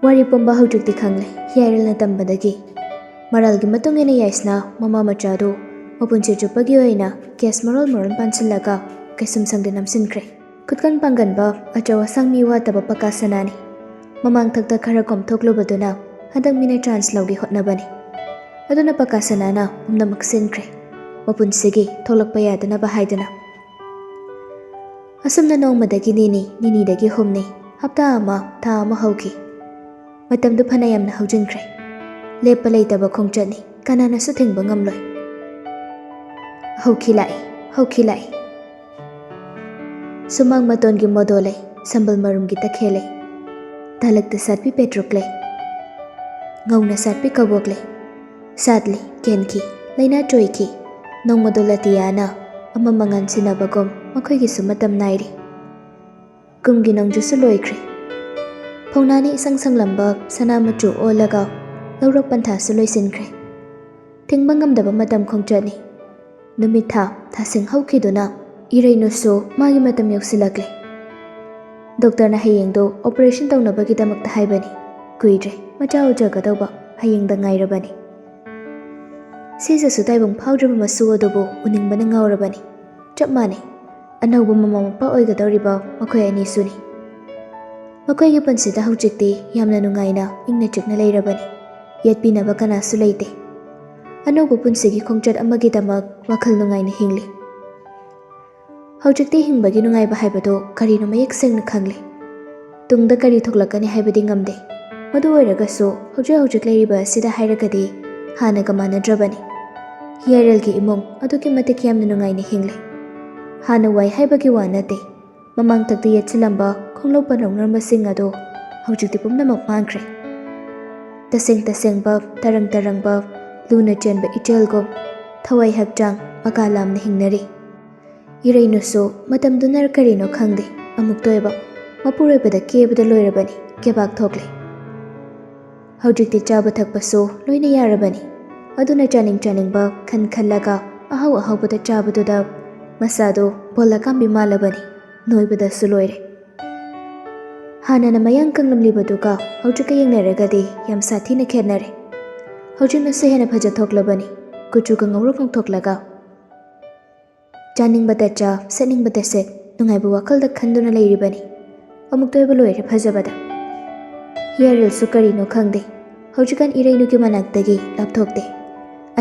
Wari pumba hujukti khangle Hiyaril na tambadagi Maralgi matung ina yaisna mama machadu mapunchi chupagi oina kes moral pansilaga kaisum sangde namsinkre kutkan panganba achawa sangmi wa taba pakasanani mamang thakta khara komthoklubaduna hadak mina chance lawgi hotnabani aduna pakasanana umna maksinkre mapunsigi tholakpa yadana bahaidana asumna nongmadagi nini dagi humni hapta ama tha ama hauki matamdu phanayamna haujinkre lepa leitaba khongchani kanana su thingba ngamloi hauki lai sumang matongi modole sambal marumgi takhele talakta satpi petroklei ngauna satpi kaboklei sadli kenki laina choiki nongmadolatiana ama mangan sinabagom makhoigi sumatam nairi kumgi nongjusu loikre phongnani isang sanglamba sana machu olaga laurak pantha su loisinkre thingba ngamdaba matam khongchani numit thasing haukiduna irainu so magi matam yoksilakle doctor na hayengdo operation tawnabagi damakta haibani kuidre macha ujagadawba hayengda ngairabani sijasu taibong phawdraba masu adubu uningbana ngaurabani chapmane anawba mama mapa oigadawriba makhoi ani suni makhoi gi pansida haujikti yamna nungaina ingna chikna leirabani yetpinaba kanasu leite anawba punsigi khongchat amagi damak wakhal nungaina hingli haujikti hingbagi nungaiba haibado karino mayek sengna khangli tungda kari thoklakani haibadi ngamde madu oiragasu hujik leiriba asida hairagadi hanaga manadrabani Hiyaril gi imong aduki matik yamna nungaina hingli hana wai haibagi wanate mamang takti yetsilamba khonglopa nongnar masing ado haujikti pumnamak mangkre tasengba tarangba luna chenba ichelgom thawai hakchang makalamna hingnari irainu matamdunar karino khangde amuk toiba mapuroibada kebada loirabani kebak thokle haujikti chaba thakpasu loina yarabani aduna chaningba khallaga ahawbada chabaduda masado bolakambi malabani noibada suloire hanana mayang kanglamlibaduga haujika yengnaragadi yam sathina khenare haujikna sehena phaja thoklabani kuchuga ngawrokang thoklaga chaningba cha setningba set nungaiba wakalda khanduna leiribani amuk toiba loire phajabada Hiyaril su karino khangde haujikan irainu ki manaktagi lapthokte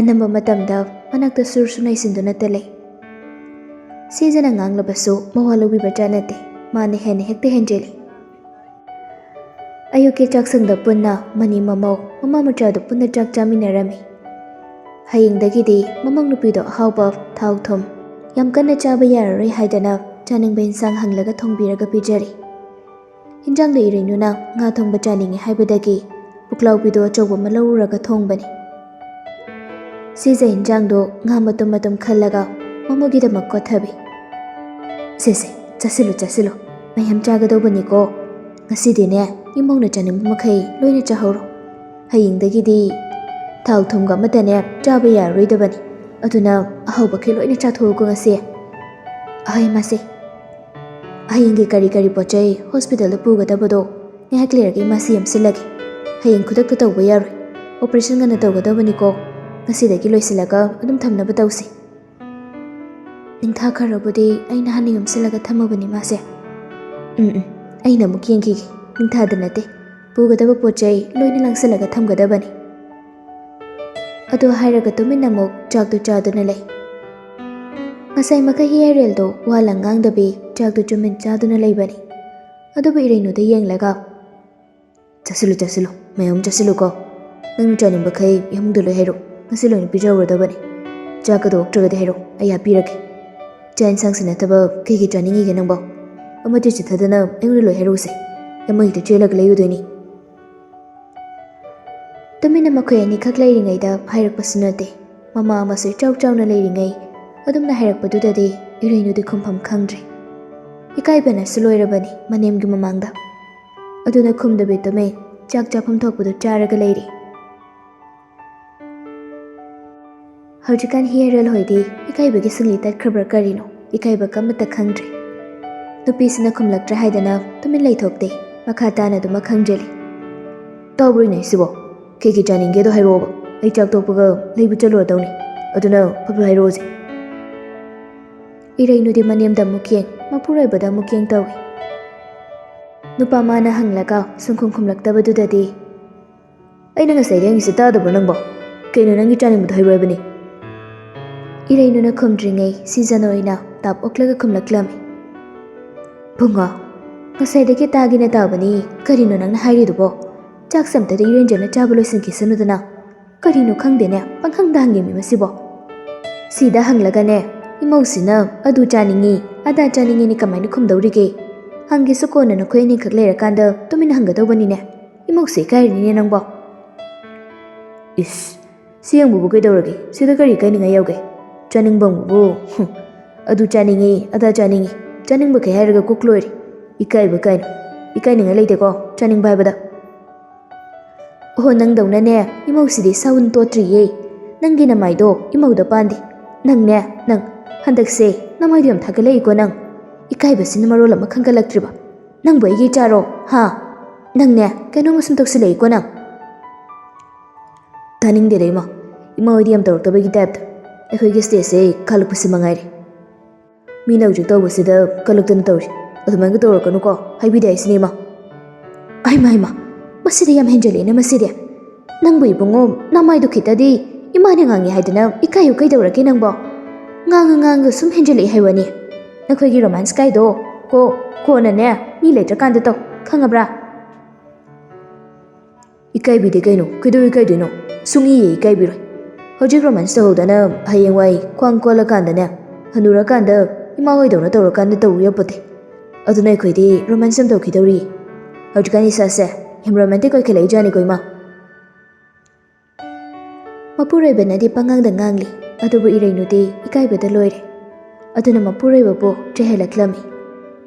anamba matamda manakta sursunai sinduna tele sijana nganglabasu mawalobi bajanate mane hene hekte henjeli ayuki chaksangda punna mani mamau mama machadu punna chak chaminarami hayingdagidi mamang nupido hauba thau thom yam kana chaba yararoi haidana chaningba insang hanglaga thongbiraga pijari hinjang da irainuna nga thongba chaningi haibadagi puklaubido achauba malauraga thongbani sija hinjangdo nga matum khallaga mamugidamak kothabi sese chasilu mayam chagadobani ko ngasidine imongna chaningba makhai loina chahoro hayingdagidi thau thomga matane chaba yaroidabani aduna ahauba khi loina chathogo ngase ahai mase hayingi kari pochai hospital pugadabado ngahak leragi masi yamsilagi haying khudakta tawba yaroi operation ngana tawgadabani ko ngasidagi loisilaga adum thamnaba tawsi ningtha kharabudi aina hani yamsilaga thamabani mase aina muk yengigi ningtha danate pugadaba pochai loina langsalaga thamgadabani ado hairaga tuminamuk chaktu chaduna lei ngasai maka Hiyaril do wala ngangdabi chaktu chumin chaduna leibani adubu irainu da yenglaga chasilu mayam chasilu ko nang chanimba khai yamungdu lo hero ngasilo ni pijawradabani chakado oktragade hero aya pirake chain sangsina taba kegi chaningi ge nangba amati chithadana engri lo hero se yamai ta chelaga layudoni tumina makhoi ani khak leiringaida hairakpasunate mama amasu chawna leiringai adumna hairakpadudadi irainudi khumpham khangdre ikaibana suloirabani manemgi mamangda aduna khumdabi tume chak chapam thokpadu charaga leiri haujikan Hiyaril hoidi ikaibagi singli tatkhrabar karino ikaiba kamata khangdre nupisina khumlaktra haidana tumin leithokte makha tana duma khangjeli ꯇꯥꯕ꯭ꯔꯣꯏꯅꯦ ꯁꯤꯕꯣ ꯀꯩ ꯆꯥꯅꯤꯡꯒꯦꯗꯣ ꯍꯥꯏꯔꯛꯑꯣꯕ ꯑꯩ ꯆꯥꯛ ꯇꯣꯛꯄꯒ ꯂꯩꯕ ꯆꯠꯂꯨꯔꯗꯧꯅꯤ ꯑꯗꯨꯅ ꯐꯕ ꯍꯥꯏꯔꯛꯑꯣꯁꯦ ꯏꯔꯩꯅꯨꯗꯤ ꯃꯅꯦꯝꯗ ꯑꯃꯨꯛ ꯌꯦꯡ ꯃꯄꯨꯔꯣꯏꯕꯗ ꯑꯃꯨꯛ ꯌꯦꯡ ꯇꯧꯏ ꯅꯨꯄꯥ ꯃꯥꯅ ꯍꯪꯂꯒ ꯁꯨꯡꯈꯨꯝ ꯈꯨꯝꯂꯛꯇꯕꯗꯨꯗꯗꯤ ꯑꯩꯅ ꯉꯁꯥꯏꯗꯤ ꯍꯪꯉꯤꯁꯦ ꯇꯥꯗꯕ꯭ꯔꯣ ꯅꯪꯕꯣ ꯀꯩꯅꯣ ꯅꯪꯒꯤ ꯆꯥꯅꯤꯡꯕꯗꯣ ꯍꯥꯏꯔꯛꯑꯣ ꯍꯥꯏꯕꯅꯤ ꯏꯔꯩꯅꯨꯅ ꯈꯨꯝꯗ꯭ꯔꯤꯉꯩ ꯁꯤꯖꯟ ꯑꯣꯏꯅ ꯇꯥꯞ ꯑꯣꯛꯂꯒ ꯈꯨꯝꯂꯛꯂꯝꯃꯤ ꯕꯨꯡꯉꯣ ꯉꯁꯥꯏꯗꯒꯤ ꯇꯥꯒꯦꯅ ꯇꯥꯕꯅꯤ ꯀꯔꯤꯅꯣ ꯅꯪꯅ ꯍꯥꯏꯔꯤꯗꯨꯕꯣ ꯆꯥꯛꯁꯦ ꯑꯝꯇꯗꯤ ꯏꯔꯦꯟꯖꯅ ꯆꯥꯕ ꯂꯣꯏꯁꯤꯟꯈꯤꯁꯅꯨꯗꯅ ꯀꯔꯤꯅꯣ ꯈꯪꯗꯦꯅꯦ ꯄꯪꯈꯪꯗ ꯍꯪꯉꯤꯃꯤ ꯃꯁꯤꯕꯣ ꯁꯤꯗ ꯍꯪꯂꯒꯅꯦ ꯏꯃꯧꯁꯤꯅ ꯑꯗꯨ ꯆꯥꯅꯤꯡꯉꯤ ꯑꯗꯥ ꯆꯥꯅꯤꯡꯉꯤꯅꯤ ꯀꯃꯥꯏꯅ ꯈꯨꯝꯗꯧꯔꯤꯒꯦ ꯍꯪꯒꯦꯁꯨ ꯀꯣꯟꯅ ꯅꯈꯣꯏ ꯑꯅꯤꯈꯛ ꯂꯩꯔꯀꯥꯟꯗ ꯇꯨꯃꯤꯟꯅ ꯍꯪꯒꯗꯧꯕꯅꯤꯅꯦ ꯏꯃꯧꯁꯦ ꯏꯀꯥꯏꯔꯤꯅꯤꯅꯦ ꯅꯪꯕꯣ ꯏꯁ ꯁꯤ ꯌꯦꯡꯕꯕꯨ ꯀꯩꯗꯧꯔꯒꯦ ꯁꯤꯗ ꯀꯔꯤ ꯏꯀꯥꯏꯅꯤꯡꯉꯥꯏ ꯌꯥꯎꯒꯦ ꯆꯥꯅꯤꯡꯕꯕꯨ ꯑꯗꯨ ꯆꯥꯅꯤꯡꯉꯤ ꯑꯗꯥ ꯆꯥꯅꯤꯡꯉꯤ ꯆꯥꯅꯤꯡꯕꯈꯩ ꯍꯥꯏꯔꯒ ꯀꯣꯛ ꯂꯣꯏꯔꯦ ꯏꯀꯥꯏꯕ ꯀꯥꯏꯅ ꯏꯀꯥꯏꯅꯤꯡꯉꯥꯏ ꯂꯩꯇꯦꯀꯣ ꯆꯥꯅꯤꯡꯕ ꯍꯥꯏꯕꯗ ꯑꯣꯍꯣ ꯅꯪꯗꯧꯅꯅꯦ ꯏꯃꯧꯁꯤꯗꯤ ꯁꯥꯎꯟ ꯇꯣꯠꯇ꯭ꯔꯤꯌꯦ ꯅꯪꯒꯤ ꯅꯃꯥꯏꯗꯣ ꯏꯃꯧꯗ ꯄꯥꯟꯗꯦ ꯅꯪꯅꯦ ꯅꯪ ꯍꯟꯗꯛꯁꯦ ꯅꯃꯥꯏꯗꯣ ꯌꯥꯝ ꯊꯥꯒꯠꯂꯛꯏꯀꯣ ꯅꯪ ꯏꯀꯥꯏꯕꯁꯤꯅ ꯃꯔꯣꯜ ꯑꯃ ꯈꯪꯒꯠꯂꯛꯇ꯭ꯔꯤꯕ ꯅꯪꯕꯨ ꯑꯩꯒꯤ ꯏꯆꯥꯔꯣ ꯍꯥ ꯅꯪꯅꯦ ꯀꯩꯅꯣꯝꯃ ꯁꯨꯝ ꯇꯧꯁꯤꯜꯂꯛꯏꯀꯣ ꯅꯪ ꯇꯥꯅꯤꯡꯗꯦꯗ ꯏꯃꯥ ꯍꯣꯏꯗꯤ ꯌꯥꯝ ꯇꯧꯔꯛꯇꯕꯒꯤ ꯇꯥꯏꯞꯇ ꯑꯩꯈꯣꯏꯒꯤ ꯁ꯭ꯇꯦꯖꯁꯦ ꯀꯜꯂꯛꯄꯁꯤ ꯃꯉꯥꯏꯔꯦ ꯃꯤꯅ ꯍꯧꯖꯤꯛ ꯇꯧꯕꯁꯤꯗ ꯀꯜꯂꯛꯇꯅ ꯇꯧꯔꯤ ꯑꯗꯨꯃꯥꯏꯅ ꯇꯧꯔꯛꯀꯅꯨꯀꯣ ꯍꯥꯏꯕꯤꯗꯦ ꯍꯥꯏꯁꯤꯅꯤ ꯏꯃꯥ ꯍꯩꯃꯥ ꯃꯁꯤꯗꯤ ꯌꯥꯝ ꯍꯦꯟꯖꯜꯂꯦꯅꯦ ꯃꯁꯤꯗꯤ ꯅꯪꯕꯨ ꯏꯕꯨꯡꯉꯣ ꯅꯃꯥꯏꯗꯨ ꯈꯤꯇꯗꯤ ꯏꯃꯥꯅ ꯉꯥꯡꯉꯤ ꯍꯥꯏꯗꯅ ꯏꯀꯥꯏꯌꯨ ꯀꯩꯗꯧꯔꯒꯦ ꯅꯪꯕꯣ ꯉꯥꯡꯉ ꯁꯨꯝ ꯍꯦꯟꯖꯜꯂꯛꯏ ꯍꯥꯏꯕꯅꯤ ꯅꯈꯣꯏꯒꯤ ꯔꯣꯃꯥꯟꯁ ꯀꯥꯏꯗꯣ ꯀꯣꯟꯅꯅꯦ ꯃꯤ ꯂꯩꯇ꯭ꯔꯀꯥꯟꯗ ꯇꯧ ꯈꯪꯉꯕ꯭ꯔꯥ ꯏꯀꯥꯏꯕꯤꯗꯦ ꯀꯩꯅꯣ ꯀꯩꯗꯧ ꯏꯀꯥꯏꯗꯣꯏꯅꯣ ꯁꯨꯡꯏꯌꯦ ꯏꯀꯥꯏꯕꯤꯔꯣꯏ ꯍꯧꯖꯤꯛ ꯔꯣꯃꯥꯟꯁ ꯇꯧꯍꯧꯗꯅ ꯍꯌꯦꯡꯋꯥꯏ ꯈ꯭ꯋꯥꯡ ꯀꯣꯜꯂꯀꯥꯟꯗꯅꯦ ꯍꯅꯨꯔꯀꯥꯟꯗ ꯏꯃꯥ ꯍꯣꯏꯗꯧꯅ ꯇꯧꯔꯀꯥꯟꯗ ꯇꯧꯔꯨ ꯌꯥꯄꯣꯠꯇꯦ ꯑꯗꯨꯅ ꯑꯩꯈꯣꯏꯗꯤ ꯔꯣꯃꯥꯟꯁ ꯌꯥꯝ ꯇꯧꯈꯤꯗꯧꯔꯤꯌꯦ ꯍꯧꯖꯤꯛꯀꯥꯟ ꯏꯁꯥꯁꯦ ꯌꯥꯝ ꯔꯣꯃꯥꯟꯇꯤꯛ ꯑꯣꯏꯈꯠꯂꯛꯏꯖꯥꯠꯅꯤꯀꯣ ꯏꯃꯥ ꯃꯄꯨꯔꯣꯏꯕꯅꯗꯤ ꯄꯉꯥꯡꯗ ꯉꯥꯡꯂꯤ ꯑꯗꯨꯕꯨ ꯏꯔꯩꯅꯨꯗꯤ ꯏꯀꯥꯏꯕꯗ ꯂꯣꯏꯔꯦ ꯑꯗꯨꯅ ꯃꯄꯨꯔꯣꯏꯕꯕꯨ ꯆꯩꯍꯜꯂꯛꯂꯝꯃꯤ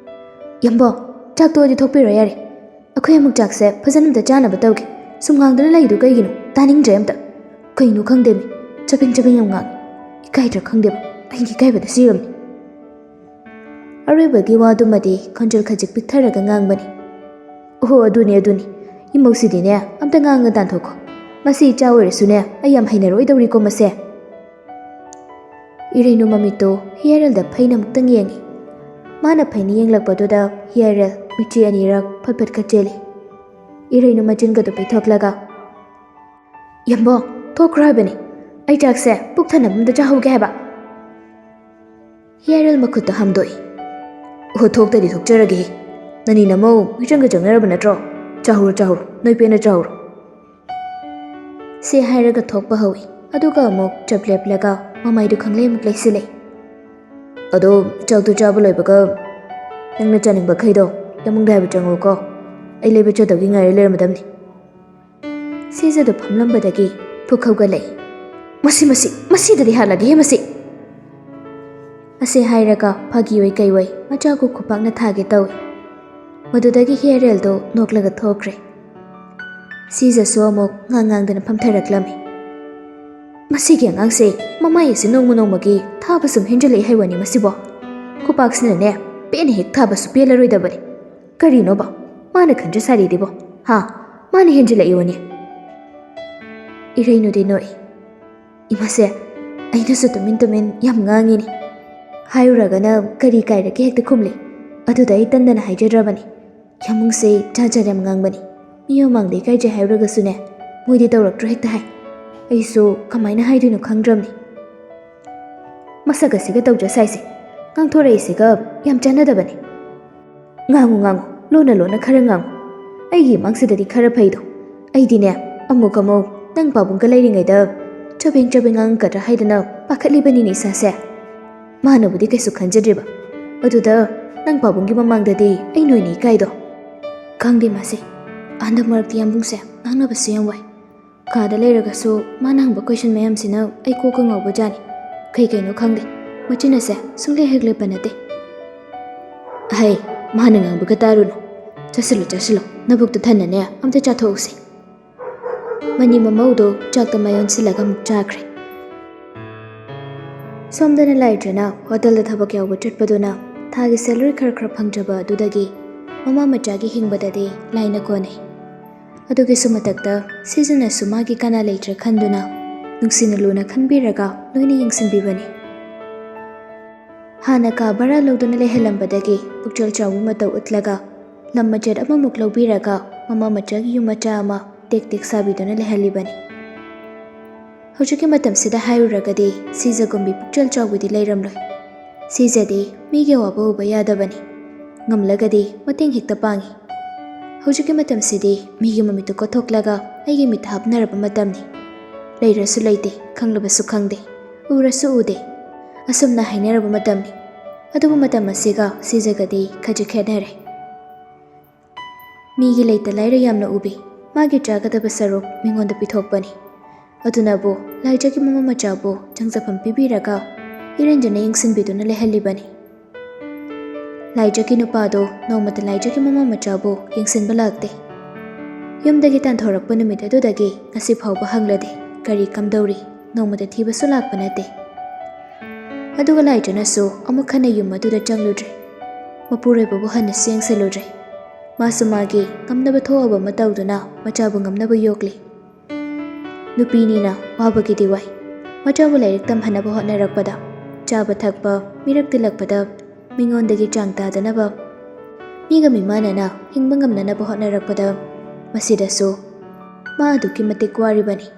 ꯌꯥꯝꯕꯣ ꯆꯥꯛꯇꯣꯛꯑꯗꯤ ꯊꯣꯛꯄꯤꯔꯣ ꯌꯥꯔꯦ ꯑꯩꯈꯣꯏ ꯑꯃꯨꯛ ꯆꯥꯛꯁꯦ ꯐꯖꯅ ꯑꯝꯇ ꯆꯥꯅꯕ ꯇꯧꯒꯦ ꯁꯨꯝ ꯉꯥꯡꯗꯅ ꯂꯩꯗꯨ ꯀꯩꯒꯤꯅꯣ ꯇꯥꯅꯤꯡꯗ꯭ꯔꯦ ꯑꯝꯇ ꯀꯩꯅꯣ ꯈꯪꯗꯦꯃꯤ ꯆꯕꯦꯡ ꯌꯥꯝ ꯉꯥꯡꯉꯤ ꯏꯀꯥꯏꯗ꯭ꯔꯥ ꯈꯪꯗꯦꯕ ꯑꯩꯒꯤ ꯏꯀꯥꯏꯕꯗ ꯁꯤꯔꯝꯅꯤ ꯑꯔꯣꯏꯕꯒꯤ ꯋꯥꯗꯨꯃꯗꯤ ꯈꯣꯟꯖꯦꯜ ꯈꯖꯤꯛ ꯄꯤꯛꯊꯔꯒ ꯉꯥꯡꯕꯅꯤ ꯑꯣꯍꯣ ꯑꯗꯨꯅꯤ ꯏꯃꯧꯁꯤꯗꯤꯅꯦ ꯑꯝꯇ ꯉꯥꯡꯉ ꯇꯥꯟꯊꯣꯛꯈꯣ ꯃꯁꯤ ꯏꯆꯥ ꯑꯣꯏꯔꯁꯨꯅꯦ ꯑꯩ ꯌꯥꯝ ꯍꯩꯅꯔꯣꯏꯗꯧꯔꯤꯀꯣ ꯃꯁꯦ ꯏꯔꯩꯅꯨ ꯃꯃꯤꯠꯇꯣ ꯍꯤꯌꯔꯦꯜꯗ ꯐꯩꯅ ꯑꯃꯨꯛꯇꯪ ꯌꯦꯡꯉꯤ ꯃꯥꯅ ꯐꯩꯅ ꯌꯦꯡꯂꯛꯄꯗꯨꯗ ꯍꯤꯌꯔꯦꯜ ꯃꯤꯠꯆꯤ ꯑꯅꯤꯔꯛ ꯐꯠꯐꯠꯀ ꯆꯦꯜꯂꯤ ꯏꯔꯩꯅꯨ ꯃꯆꯤꯟꯒꯗꯣ ꯄꯩꯊꯣꯛꯂꯒ ꯌꯥꯝꯕꯣ ꯊꯣꯛꯈ꯭ꯔꯣ ꯍꯥꯏꯕꯅꯤ ꯑꯩ ꯆꯥꯛꯁꯦ ꯄꯨꯛ ꯊꯟꯅꯕ ꯑꯝꯇ ꯆꯥꯍꯧꯒꯦ ꯍꯥꯏꯕ ꯍꯤꯌꯔꯦꯜ ꯃꯈꯨꯠꯇꯣ ꯍꯥꯝꯗꯣꯛꯏ ꯑꯣꯍꯣ ꯊꯣꯛꯇꯗꯤ ꯊꯣꯛꯆꯔꯒꯦ ꯅꯅꯤ ꯅꯃꯧ ꯃꯤꯆꯪꯒ ꯆꯪꯅꯔꯕ ꯅꯠꯇ꯭ꯔꯣ ꯆꯥꯍꯧꯔꯣ ꯅꯣꯏ ꯄꯦꯟꯅ ꯆꯥꯍꯧꯔꯣ ꯁꯤ ꯍꯥꯏꯔꯒ ꯊꯣꯛꯄ ꯍꯧꯏ ꯑꯗꯨꯒ ꯑꯃꯨꯛ ꯆꯞ ꯂꯦꯞꯂꯒ ꯃꯃꯥꯏꯗꯨ ꯈꯪꯂꯩ ꯑꯃꯨꯛ ꯂꯩꯁꯤꯜꯂꯛꯏ ꯑꯗꯣ ꯆꯥꯛꯇꯨ ꯆꯥꯕ ꯂꯣꯏꯕꯒ ꯅꯪꯅ ꯆꯥꯅꯤꯡꯕꯈꯩꯗꯣ ꯌꯥꯃꯨꯡꯗ ꯍꯥꯏꯕ ꯆꯪꯉꯨꯀꯣ ꯑꯩ ꯂꯩꯕ ꯆꯠꯇꯧꯒꯤ ꯉꯥꯏꯔ ꯂꯩꯔꯝꯃꯗꯝꯅꯤ ꯁꯤꯖꯗꯨ ꯐꯝꯂꯝꯕꯗꯒꯤ ꯄꯨꯛ ꯍꯧꯒꯠꯂꯛꯏ ꯃꯁꯤꯗꯗꯤ ꯍꯥꯠꯂꯒꯦꯍꯦ ꯃꯁꯤ ꯑꯁꯤ ꯍꯥꯏꯔꯒ ꯐꯥꯒꯤꯑꯣꯏ ꯀꯩꯑꯣꯏ ꯃꯆꯥꯒꯨ ꯈꯨꯄꯥꯛꯅ ꯊꯥꯒꯦ ꯇꯧꯏ ꯃꯗꯨꯗꯒꯤ ꯍꯤꯌꯔꯦꯜꯗꯣ ꯅꯣꯛꯂꯒ ꯊꯣꯛꯈ꯭ꯔꯦ ꯁꯤꯖꯁꯨ ꯑꯃꯨꯛ ꯉꯥꯡꯗꯅ ꯐꯝꯊꯔꯛꯂꯝꯃꯤ ꯃꯁꯤꯒꯤ ꯑꯉꯥꯡꯁꯦ ꯃꯃꯥꯏ ꯑꯁꯤ ꯅꯣꯡꯃꯒꯤ ꯊꯥꯕ ꯁꯨꯝ ꯍꯦꯟꯖꯜꯂꯛꯏ ꯍꯥꯏꯕꯅꯤ ꯃꯁꯤꯕꯣ ꯈꯨꯄꯥꯛꯁꯤꯅꯅꯦ ꯄꯦꯟꯅ ꯍꯦꯛ ꯊꯥꯕꯁꯨ ꯄꯦꯜꯂꯔꯣꯏꯗꯕꯅꯤ ꯀꯔꯤꯅꯣꯕ ꯃꯥꯅ ꯈꯟꯖ ꯁꯥꯔꯤꯗꯤꯕꯣ ꯍꯥ ꯃꯥꯅ ꯍꯦꯟꯖꯜꯂꯛꯏꯕꯅꯤ ꯏꯔꯩꯅꯨꯗꯤ ꯅꯣꯛꯏ ꯏꯃꯥꯁꯦ ꯑꯩꯅꯁꯨ ꯇꯨꯃꯤꯟ ꯌꯥꯝ ꯉꯥꯡꯉꯤꯅꯤ ꯍꯥꯏꯔꯨꯔꯒꯅ ꯀꯔꯤ ꯀꯥꯏꯔꯒꯦ ꯍꯦꯛꯇ ꯈꯨꯝꯂꯤ ꯑꯗꯨꯗ ꯑꯩ ꯇꯟꯗꯅ ꯍꯥꯏꯖꯗ꯭ꯔꯕꯅꯤ ꯌꯥꯃꯨꯡꯁꯦ ꯖꯥꯠ ꯌꯥꯝ ꯉꯥꯡꯕꯅꯤ ꯃꯤ ꯃꯃꯥꯡꯗ ꯏꯀꯥꯏꯖꯩ ꯍꯥꯏꯔꯨꯔꯒꯁꯨꯅꯦ ꯃꯣꯏꯗꯤ ꯇꯧꯔꯛꯇ꯭ꯔꯣ ꯍꯦꯛꯇ ꯍꯥꯏ ꯑꯩꯁꯨ ꯀꯃꯥꯏꯅ ꯍꯥꯏꯗꯣꯏꯅꯣ ꯈꯪꯗ꯭ꯔꯕꯅꯤ ꯃꯁꯛ ꯑꯁꯤꯒ ꯇꯧꯖ ꯁꯥꯏꯁꯦ ꯉꯥꯡꯊꯣꯔꯛꯏꯁꯤꯒ ꯌꯥꯝ ꯆꯥꯟꯅꯗꯕꯅꯤ ꯉꯥꯡꯉꯨ ꯂꯣꯟꯅ ꯈꯔ ꯉꯥꯡꯉꯨ ꯑꯩꯒꯤ ꯏꯃꯥꯡꯁꯤꯗꯗꯤꯈꯔ ꯐꯩꯗꯣ ꯑꯩꯗꯤꯅꯦ ꯑꯃꯨꯛ ꯅꯪ ꯄꯥꯕꯨꯡꯒ ꯂꯩꯔꯤꯉꯩꯗ ꯆꯕꯦꯡ ꯉꯥꯡꯒꯗ꯭ꯔꯥ ꯍꯥꯏꯗꯅ ꯄꯥꯈꯠꯂꯤꯕꯅꯤꯅꯦ ꯏꯁꯥꯁꯦ ꯃꯥꯅꯕꯨꯗꯤ ꯀꯩꯁꯨ ꯈꯟꯖꯗ꯭ꯔꯤꯕ ꯑꯗꯨꯗ ꯅꯪ ꯄꯥꯕꯨꯡꯒꯤ ꯃꯃꯥꯡꯗꯗꯤ ꯑꯩ ꯅꯣꯏꯅ ꯏꯀꯥꯏꯗꯣ ꯈꯪꯗꯦ ꯃꯥꯁꯦ ꯍꯟꯗꯛ ꯃꯔꯛꯇꯤ ꯌꯥꯝꯕꯨꯡꯁꯦ ꯉꯥꯡꯅꯕꯁꯦ ꯌꯥꯝ ꯋꯥꯏ ꯀꯥꯗ ꯂꯩꯔꯒꯁꯨ ꯃꯥꯅ ꯍꯪꯕ ꯀꯣꯏꯁꯟ ꯃꯌꯥꯝꯁꯤꯅ ꯑꯩ ꯀꯣꯛꯀ ꯉꯥꯎꯕꯖꯥꯠꯅꯤ ꯀꯩꯅꯣ ꯈꯪꯗꯦ ꯃꯆꯤꯟ ꯑꯁꯦ ꯁꯨꯡꯂꯦꯞ ꯍꯦꯛ ꯂꯦꯞꯄ ꯅꯠꯇꯦ ꯍꯩ ꯃꯥꯅ ꯉꯥꯡꯕꯒ ꯇꯥꯔꯨꯅꯨ ꯆꯥꯁꯤꯜꯂꯣ ꯅꯕꯨꯛꯇꯨ ꯊꯟꯅꯅꯦ ꯑꯝꯇ ꯆꯥꯊꯣꯛꯎꯁꯦ ꯃꯅꯤ ꯃꯃꯧꯗꯣ ꯆꯥꯛꯇ ꯃꯌꯣꯟꯁꯤꯜꯂꯒ ꯑꯃꯨꯛ ꯆꯥꯈ꯭ꯔꯦ ꯁꯣꯝꯗꯅ ꯂꯥꯏꯇ꯭ꯔꯅ ꯍꯣꯇꯦꯜꯗ ꯊꯕꯛ ꯌꯥꯎꯕ ꯆꯠꯄꯗꯨꯅ ꯊꯥꯒꯤ ꯁꯦꯂꯔꯤ ꯈꯔ ꯐꯪꯖꯕ ꯑꯗꯨꯗꯒꯤ ꯃꯃꯥ ꯃꯆꯥꯒꯤ ꯍꯤꯡꯕꯗꯗꯤ ꯂꯥꯏꯅ ꯀꯣꯟꯅꯩ ꯑꯗꯨꯒꯤꯁꯨ ꯃꯊꯛꯇ ꯁꯤꯖꯅꯁꯨ ꯃꯥꯒꯤ ꯀꯅꯥ ꯂꯩꯇ꯭ꯔꯦ ꯈꯟꯗꯨꯅ ꯅꯨꯡꯁꯤꯅ ꯂꯨꯅ ꯈꯟꯕꯤꯔꯒ ꯂꯣꯏꯅ ꯌꯦꯡꯁꯤꯟꯕꯤꯕꯅꯤ꯫ ꯍꯥꯟꯅ ꯀꯥ ꯚꯔꯥ ꯂꯧꯗꯨꯅ ꯂꯩꯍꯜꯂꯝꯕꯗꯒꯤ ꯄꯨꯛꯆꯦꯜ ꯆꯥꯎꯕ ꯃꯇꯧ ꯎꯠꯂꯒ ꯂꯝ ꯃꯆꯦꯠ ꯑꯃꯃꯨꯛ ꯂꯧꯕꯤꯔꯒ ꯃꯃꯥ ꯃꯆꯥꯒꯤ ꯌꯨꯝ ꯃꯆꯥ ꯑꯃ ꯇꯦꯛ ꯇꯦꯛ ꯁꯥꯕꯤꯗꯨꯅ ꯂꯩꯍꯜꯂꯤꯕꯅꯤ꯫ ꯍꯧꯖꯤꯛꯀꯤ ꯃꯇꯝꯁꯤꯗ ꯍꯥꯏꯔꯨꯔꯒꯗꯤ ꯁꯤꯖꯒꯨꯝꯕꯤ ꯄꯨꯛꯆꯦꯜ ꯆꯥꯎꯕꯗꯤ ꯂꯩꯔꯝꯂꯣꯏ꯫ ꯁꯤꯖꯗꯤ ꯃꯤꯒꯤ ꯑꯋꯥꯕ ꯎꯕ ꯌꯥꯗꯕꯅꯤ, ꯉꯝꯂꯒꯗꯤ ꯃꯇꯦꯡ ꯍꯦꯛꯇ ꯄꯥꯡꯏ꯫ ꯍꯧꯖꯤꯛꯀꯤ ꯃꯇꯝꯁꯤꯗꯤ ꯃꯤꯒꯤ ꯃꯃꯤꯠꯇꯨ ꯀꯣꯊꯣꯛꯂꯒ ꯑꯩꯒꯤ ꯃꯤꯠꯇ ꯍꯥꯞꯅꯔꯕ ꯃꯇꯝꯅꯤ꯫ ꯂꯩꯔꯁꯨ ꯂꯩꯇꯦ, ꯈꯪꯂꯕꯁꯨ ꯈꯪꯗꯦ, ꯎꯔꯁꯨ ꯎꯗꯦ, ꯑꯁꯨꯝꯅ ꯍꯥꯏꯅꯔꯕ ꯃꯇꯝꯅꯤ꯫ ꯑꯗꯨꯕꯨ ꯃꯇꯝ ꯑꯁꯤꯒ ꯁꯤꯖꯒꯗꯤ ꯈꯖꯤꯛ ꯈꯦꯠꯅꯔꯦ꯫ ꯃꯤꯒꯤ ꯂꯩꯇ ꯂꯥꯏꯔ ꯌꯥꯝꯅ ꯎꯕꯤ, ꯃꯥꯒꯤ ꯆꯥꯒꯗꯕ ꯁꯔꯨꯛ ꯃꯤꯉꯣꯟꯗ ꯄꯤꯊꯣꯛꯄꯅꯤ꯫ ꯑꯗꯨꯅꯕꯨ ꯂꯥꯏꯖꯒꯤ ꯃꯃꯥ ꯃꯆꯥꯕꯨ ꯆꯪꯖꯐꯝ ꯄꯤꯕꯤꯔꯒ ꯏꯔꯦꯟꯖꯅ ꯌꯦꯡꯁꯤꯟꯕꯤꯗꯨꯅ ꯂꯩꯍꯜꯂꯤꯕꯅꯤ꯫ ꯂꯥꯏꯖꯒꯤ ꯅꯨꯄꯥꯗꯣ ꯅꯣꯡꯃꯇ ꯂꯥꯏꯖꯒꯤ ꯃꯃꯥ ꯃꯆꯥꯕꯨ ꯌꯦꯡꯁꯤꯟꯕ ꯂꯥꯛꯇꯦ꯫ ꯌꯨꯝꯗꯒꯤ ꯇꯥꯟꯊꯣꯔꯛꯄ ꯅꯨꯃꯤꯠ ꯑꯗꯨꯗꯒꯤ ꯉꯁꯤ ꯐꯥꯎꯕ ꯍꯪꯂꯗꯦ ꯀꯔꯤ ꯀꯝꯗꯧꯔꯤ, ꯅꯣꯡꯃꯇ ꯊꯤꯕꯁꯨ ꯂꯥꯛꯄ ꯅꯠꯇꯦ꯫ ꯑꯗꯨꯒ ꯂꯥꯏꯖꯅꯁꯨ ꯑꯃꯨꯛ ꯍꯟꯅ ꯌꯨꯝ ꯑꯗꯨꯗ ꯆꯪꯂꯨꯗ꯭ꯔꯦ, ꯃꯄꯨꯔꯣꯏꯕꯕꯨ ꯍꯟꯅꯁꯨ ꯌꯦꯡꯁꯤꯜꯂꯨꯗ꯭ꯔꯦ꯫ ꯃꯥꯁꯨ ꯃꯥꯒꯤ ꯉꯝꯅꯕ ꯊꯣꯛꯑꯕ ꯑꯃ ꯇꯧꯗꯨꯅ ꯃꯆꯥꯕꯨ ꯉꯝꯅꯕ ꯌꯣꯛꯂꯤ꯫ ꯅꯨꯄꯤꯅꯤꯅ ꯋꯥꯕꯒꯤꯗꯤ ꯋꯥꯏ, ꯃꯆꯥꯕꯨ ꯂꯥꯏꯔꯤꯛ ꯇꯝꯍꯟꯅꯕ ꯍꯣꯠꯅꯔꯛꯄꯗ, ꯆꯥꯕ ꯊꯛꯄ ꯃꯤꯔꯛ ꯇꯤꯜꯂꯛꯄꯗ ꯃꯤꯉꯣꯟꯗꯒꯤ ꯆꯥꯡ ꯇꯥꯗꯅꯕ, ꯃꯤꯒ ꯃꯤꯃꯥꯟꯅꯅ ꯍꯤꯡꯕ ꯉꯝꯅꯅꯕ ꯍꯣꯠꯅꯔꯛꯄꯗ ꯃꯁꯤꯗꯁꯨ ꯃꯥ ꯑꯗꯨꯛꯀꯤ ꯃꯇꯤꯛ ꯋꯥꯔꯤꯕꯅꯤ꯫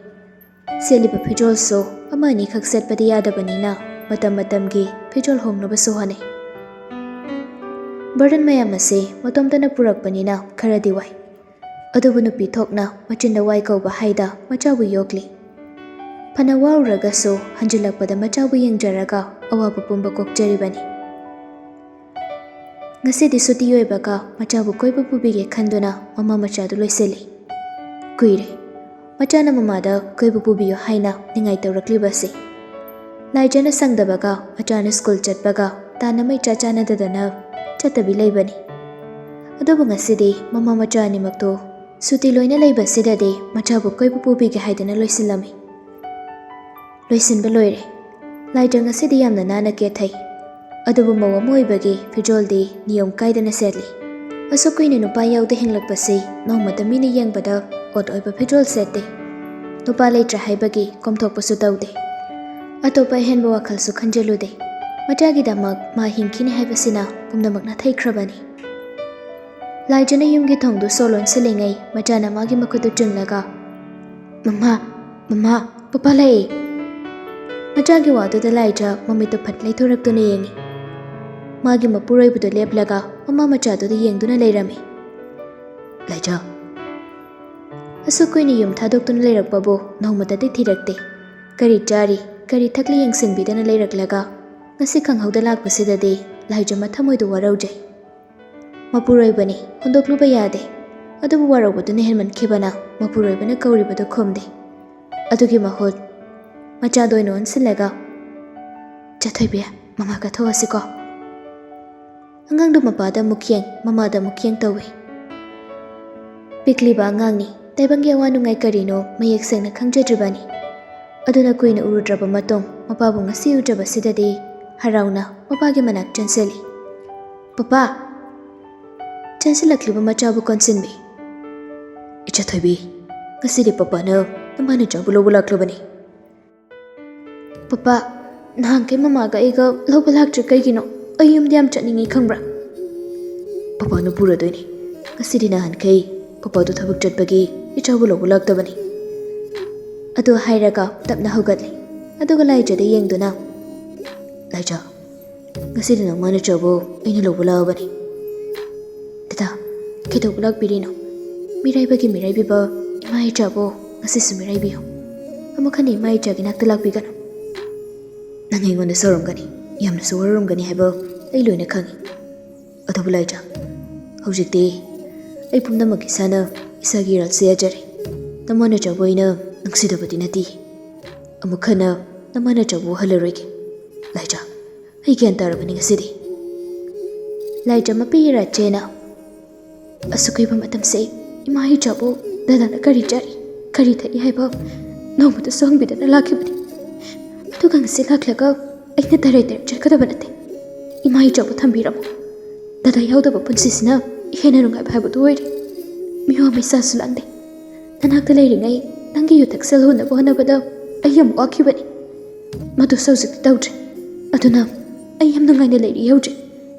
ꯁꯦꯠꯂꯤꯕ ꯐꯤꯖꯣꯜꯁꯨ ꯑꯃ ꯑꯅꯤꯈꯛ ꯁꯦꯠꯄꯗꯤ ꯌꯥꯗꯕꯅꯤꯅ ꯃꯇꯝ ꯃꯇꯝꯒꯤ ꯐꯤꯖꯣꯜ ꯍꯣꯡꯅꯕꯁꯨ ꯍꯣꯠꯅꯩ꯫ ꯕꯔꯗꯟ ꯃꯌꯥꯝ ꯑꯁꯤ ꯃꯇꯣꯝꯇꯅ ꯄꯨꯔꯛꯄꯅꯤꯅ ꯈꯔꯗꯤ ꯋꯥꯏ꯫ ꯑꯗꯨꯕꯨ ꯅꯨꯄꯤ ꯊꯣꯛꯅ ꯃꯆꯤꯟꯗ ꯋꯥꯏ ꯀꯧꯕ ꯍꯥꯏꯗ ꯃꯆꯥꯕꯨ ꯌꯣꯛꯂꯤ꯫ ꯐꯅ ꯋꯥꯔꯨꯔꯒꯁꯨ ꯍꯟꯖꯤꯜꯂꯛꯄꯗ ꯃꯆꯥꯕꯨ ꯌꯦꯡꯖꯔꯒ ꯑꯋꯥꯕ ꯄꯨꯝꯕ ꯀꯣꯛꯆꯔꯤꯕꯅꯤ꯫ ꯉꯁꯤꯗꯤ ꯁꯨꯇꯤ ꯑꯣꯏꯕꯒ ꯃꯆꯥꯕꯨ ꯀꯣꯏꯕ ꯄꯨꯕꯤꯒꯦ ꯈꯟꯗꯨꯅ ꯃꯃꯥ ꯃꯆꯥꯗꯨ ꯂꯣꯏꯁꯤꯜꯂꯤ꯫ ꯀꯨꯏꯔꯦ ꯃꯆꯥꯅ ꯃꯃꯥꯗ ꯀꯣꯏꯕ ꯄꯨꯕꯤꯌꯨ ꯍꯥꯏꯅ ꯅꯤꯡꯉꯥꯏ ꯇꯧꯔꯛꯂꯤꯕꯁꯤ꯫ ꯂꯥꯏꯖꯅ ꯁꯪꯗꯕꯒ ꯃꯆꯥꯅ ꯁ꯭ꯀꯨꯜ ꯆꯠꯄꯒ ꯇꯥꯟꯅꯕ ꯏꯆꯥ ꯆꯥꯟꯅꯗꯗꯅ ꯆꯠꯇꯕꯤ ꯂꯩꯕꯅꯤ꯫ ꯑꯗꯨꯕꯨ ꯉꯁꯤꯗꯤ ꯃꯃꯥ ꯃꯆꯥ ꯑꯅꯤꯃꯛꯇꯨ ꯁꯨꯇꯤ ꯂꯣꯏꯅ ꯂꯩꯕꯁꯤꯗꯗꯤ ꯃꯆꯥꯕꯨ ꯀꯣꯏꯕ ꯄꯨꯕꯤꯒꯦ ꯍꯥꯏꯗꯨꯅ ꯂꯣꯏꯁꯤꯜꯂꯝꯃꯤ꯫ ꯂꯣꯏꯁꯤꯟꯕ ꯂꯣꯏꯔꯦ꯫ ꯂꯥꯏꯖ ꯉꯁꯤꯗꯤ ꯌꯥꯝꯅ ꯅꯥꯟꯅ ꯀꯦꯊꯩ꯫ ꯑꯗꯨꯕꯨ ꯃꯧ ꯑꯃ ꯑꯣꯏꯕꯒꯤ ꯐꯤꯖꯣꯜꯗꯤ ꯅꯤꯌꯣꯝ ꯀꯥꯏꯗꯅ ꯁꯦꯠꯂꯤ꯫ ꯑꯁꯨꯛ ꯀꯨꯏꯅ ꯅꯨꯄꯥ ꯌꯥꯎꯗ ꯍꯤꯡꯂꯛꯄꯁꯤ ꯅꯣꯡꯃꯇ ꯃꯤꯅ ꯌꯦꯡꯕꯗ ꯑꯣꯠ ꯑꯣꯏꯕ ꯐꯤꯖꯣꯜ ꯁꯦꯠꯇꯦ꯫ ꯅꯨꯄꯥ ꯂꯩꯇ꯭ꯔꯦ ꯍꯥꯏꯕꯒꯤ ꯀꯣꯝꯊꯣꯛꯄꯁꯨ ꯇꯧꯗꯦ꯫ ꯑꯇꯣꯞꯄ ꯑꯍꯦꯟꯕ ꯋꯥꯈꯜꯁꯨ ꯈꯟꯖꯤꯜꯂꯨꯗꯦ꯫ ꯃꯆꯥꯒꯤꯗꯃꯛ ꯃꯥ ꯍꯤꯡꯈꯤꯅꯤ ꯍꯥꯏꯕꯁꯤꯅ ꯄꯨꯝꯅꯃꯛꯅ ꯊꯩꯈ꯭ꯔꯕꯅꯤ꯫ ꯂꯥꯏꯖꯅ ꯌꯨꯝꯒꯤ ꯊꯣꯡꯗꯨ ꯁꯣ ꯂꯣꯟꯁꯤꯜꯂꯤꯉꯩ ꯃꯆꯥꯅ ꯃꯥꯒꯤ ꯃꯈꯨꯠꯇꯨ ꯆꯤꯡꯂꯒ "ꯃꯃꯥ, ꯃꯃꯥ, ꯄꯄꯥ ꯂꯥꯛꯑꯦ"꯫ ꯃꯆꯥꯒꯤ ꯋꯥꯗꯨꯗ ꯂꯥꯏꯖ ꯃꯃꯤꯠꯇꯨ ꯐꯠ ꯂꯩꯊꯣꯔꯛꯇꯨꯅ ꯌꯦꯡꯉꯤ꯫ ꯃꯥꯒꯤ ꯃꯄꯨꯔꯣꯏꯕꯗꯨ ꯂꯦꯞꯂꯒ ꯃꯃꯥ ꯃꯆꯥꯗꯨꯗ ꯌꯦꯡꯗꯨꯅ ꯂꯩꯔꯝꯃꯤ꯫ "ꯂꯥꯏꯖ"꯫ ꯑꯁꯨꯛ ꯀꯨꯏꯅ ꯌꯨꯝ ꯊꯥꯗꯣꯛꯇꯨꯅ ꯂꯩꯔꯛꯄꯕꯨ ꯅꯣꯡꯃꯇꯗꯤ ꯊꯤꯔꯛꯇꯦ꯫ ꯀꯔꯤ ꯆꯥꯔꯤ, ꯀꯔꯤ ꯊꯛꯂꯤ ꯌꯦꯡꯁꯤꯟꯕꯤꯗꯅ ꯂꯩꯔꯛꯂꯒ ꯉꯁꯤ ꯈꯪꯍꯧꯗ ꯂꯥꯛꯄꯁꯤꯗꯗꯤ ꯂꯥꯏꯖ ꯃꯊꯃꯣꯏꯗꯨ ꯋꯥꯔꯧꯖꯩ꯫ ꯃꯄꯨꯔꯣꯏꯕꯅꯤ, ꯍꯨꯟꯗꯣꯛꯂꯨꯕ ꯌꯥꯗꯦ꯫ ꯑꯗꯨꯕꯨ ꯋꯥꯔꯧꯕꯗꯨꯅ ꯍꯦꯟꯃꯟꯈꯤꯕꯅ ꯃꯄꯨꯔꯣꯏꯕꯅ ꯀꯧꯔꯤꯕꯗꯨ ꯈꯨꯝꯗꯦ꯫ ꯑꯗꯨꯒꯤ ꯃꯍꯨꯠ ꯃꯆꯥꯗ ꯑꯣꯏꯅ ꯑꯣꯟꯁꯤꯜꯂꯒ "ꯆꯊꯣꯏꯕꯤ, ꯃꯃꯥꯒ ꯊꯣꯛꯑꯁꯤꯀꯣ"꯫ ꯑꯉꯥꯡꯗꯨ ꯃꯄꯥꯗ ꯑꯃꯨꯛ ꯌꯦꯡ, ꯃꯃꯥꯗ ꯑꯃꯨꯛ ꯌꯦꯡ ꯇꯧꯏ꯫ ꯄꯤꯛꯂꯤꯕ ꯑꯉꯥꯡꯅꯤ, ꯇꯥꯏꯕꯪꯒꯤ ꯑꯋꯥ ꯅꯨꯡꯉꯥꯏ ꯀꯔꯤꯅꯣ ꯃꯌꯦꯛ ꯁꯦꯡꯅ ꯈꯪꯖꯗ꯭ꯔꯤꯕꯅꯤ꯫ ꯑꯗꯨꯅ ꯀꯨꯏꯅ ꯎꯔꯨꯗ꯭ꯔꯕ ꯃꯇꯨꯡ ꯃꯄꯥꯕꯨ ꯉꯁꯤ ꯎꯖꯕꯁꯤꯗꯗꯤ ꯍꯔꯥꯎꯅ ꯃꯄꯥꯒꯤ ꯃꯅꯥꯛ ꯆꯪꯁꯤꯜꯂꯤ꯫ "ꯄꯄꯥ"꯫ ꯆꯪꯁꯤꯜꯂꯛꯂꯤꯕ ꯃꯆꯥꯕꯨ ꯀꯣꯟꯁꯤꯟꯕꯤ꯫ "ꯏꯆꯊꯣꯏꯕꯤ, ꯉꯁꯤꯗꯤ ꯄꯄꯥꯅ ꯅꯃꯥꯅꯆꯥꯕꯨ ꯂꯧꯕ ꯂꯥꯛꯂꯕꯅꯤ"꯫ "ꯄꯄꯥ, ꯅꯍꯥꯟꯈꯩ ꯃꯃꯥꯒ ꯑꯩꯒ ꯂꯧꯕ ꯂꯥꯛꯇ꯭ꯔꯦ ꯀꯩꯒꯤꯅꯣ? ꯑꯩ ꯌꯨꯝꯗ ꯌꯥꯝ ꯆꯠꯅꯤꯡꯉꯤ ꯈꯪꯕ꯭ꯔꯥ"꯫ "ꯄꯄꯥꯅ ꯄꯨꯔꯗꯣꯏꯅꯤ꯫ ꯉꯁꯤꯗꯤ ꯅꯍꯥꯟꯈꯩ ꯄꯄꯥꯗꯨ ꯊꯕꯛ ꯆꯠꯄꯒꯤ ꯏꯆꯥꯕꯨ ꯂꯧꯕ ꯂꯥꯛꯇꯕꯅꯤ"꯫ ꯑꯗꯨ ꯍꯥꯏꯔꯒ ꯇꯞꯅ ꯍꯧꯒꯠꯂꯤ꯫ ꯑꯗꯨꯒ ꯂꯥꯏꯖꯗ ꯌꯦꯡꯗꯨꯅ "ꯂꯥꯏꯖ, ꯉꯁꯤꯗꯤ ꯅꯃꯥꯅꯆꯥꯕꯨ ꯑꯩꯅ ꯂꯧꯕ ꯂꯥꯛꯑꯕꯅꯤ"꯫ "ꯗꯗꯥ, ꯀꯩꯗꯧꯕ ꯂꯥꯛꯄꯤꯔꯤꯅꯣ? ꯃꯤꯔꯥꯏꯕꯒꯤ ꯃꯤꯔꯥꯏꯕꯤꯕ ꯏꯃꯥ ꯏꯆꯥꯕꯨ ꯉꯁꯤꯁꯨ ꯃꯤꯔꯥꯏꯕꯤꯌꯨ꯫ ꯑꯃꯨꯛ ꯍꯟꯅ ꯏꯃꯥ ꯏꯆꯥꯒꯤ ꯅꯥꯛꯇ ꯂꯥꯛꯄꯤꯒꯅꯨ꯫ ꯅꯪ ꯑꯩꯉꯣꯟꯗ ꯁꯥꯎꯔꯝꯒꯅꯤ, ꯌꯥꯝꯅꯁꯨ ꯋꯥꯔꯧꯔꯝꯒꯅꯤ ꯍꯥꯏꯕ ꯑꯩ ꯂꯣꯏꯅ ꯈꯪꯏ꯫ ꯑꯗꯨꯕꯨ ꯂꯥꯏꯖ, ꯍꯧꯖꯤꯛꯇꯤ ꯑꯩ ꯄꯨꯝꯅꯃꯛ ꯏꯁꯥꯅ ꯏꯁꯥꯒꯤ ꯏꯔꯥꯜꯁꯦ ꯌꯥꯖꯔꯦ꯫ ꯅꯃꯥꯅꯆꯥꯕꯨ ꯑꯩꯅ ꯅꯨꯡꯁꯤꯗꯕꯗꯤ ꯅꯠꯇꯦ꯫ ꯑꯃꯨꯛ ꯍꯟꯅ ꯅꯃꯥꯅꯆꯥꯕꯨ ꯎꯍꯜꯂꯔꯣꯏꯒꯦ꯫ ꯂꯥꯏꯖ, ꯑꯩ ꯒ꯭ꯌꯥꯟ ꯇꯥꯔꯕꯅꯤ ꯉꯁꯤꯗꯤ"꯫ ꯂꯥꯏꯖ ꯃꯄꯤ ꯏꯔꯥ ꯆꯦꯅ "ꯑꯁꯨꯛ ꯀꯨꯏꯕ ꯃꯇꯝꯁꯦ ꯏꯃꯥ ꯏꯆꯥꯕꯨ ꯗꯗꯥꯅ ꯀꯔꯤ ꯆꯥꯔꯤ, ꯀꯔꯤ ꯊꯛꯏ ꯍꯥꯏꯕ ꯅꯣꯡꯃꯇꯁꯨ ꯍꯪꯕꯤꯗꯅ ꯂꯥꯛꯈꯤꯕꯅꯤ꯫ ꯑꯗꯨꯒ ꯉꯁꯤ ꯂꯥꯛꯂꯒ ꯑꯩꯅ ꯇꯔꯩ ꯇꯔꯩ ꯆꯠꯀꯗꯕ ꯅꯠꯇꯦ꯫ ꯏꯃꯥ ꯏꯆꯥꯕꯨ ꯊꯝꯕꯤꯔꯝꯃꯣ꯫ ꯗꯗꯥ ꯌꯥꯎꯗꯕ ꯄꯨꯟꯁꯤꯁꯤꯅ ꯍꯦꯟꯅ ꯅꯨꯡꯉꯥꯏꯕ ꯍꯥꯏꯕꯗꯨ ꯑꯣꯏꯔꯦ꯫ ꯃꯤꯋꯥ ꯃꯩꯁꯥꯁꯨ ꯂꯥꯡꯗꯦ, ꯅꯅꯥꯛꯇ ꯂꯩꯔꯤꯉꯩ ꯅꯪꯒꯤ ꯌꯨ ꯊꯛꯆꯜꯍꯨꯅꯕ ꯍꯣꯠꯅꯕꯗ ꯑꯩ ꯌꯥꯝ ꯋꯥꯈꯤꯕꯅꯤ ꯃꯗꯨꯁꯨ ꯍꯧꯖꯤꯛꯇꯤ ꯇꯧꯗ꯭ꯔꯦ ꯑꯗꯨꯅ ꯑꯩ ꯌꯥꯝ ꯅꯨꯡꯉꯥꯏꯅ ꯂꯩꯔꯤ ꯍꯧꯖꯤꯛ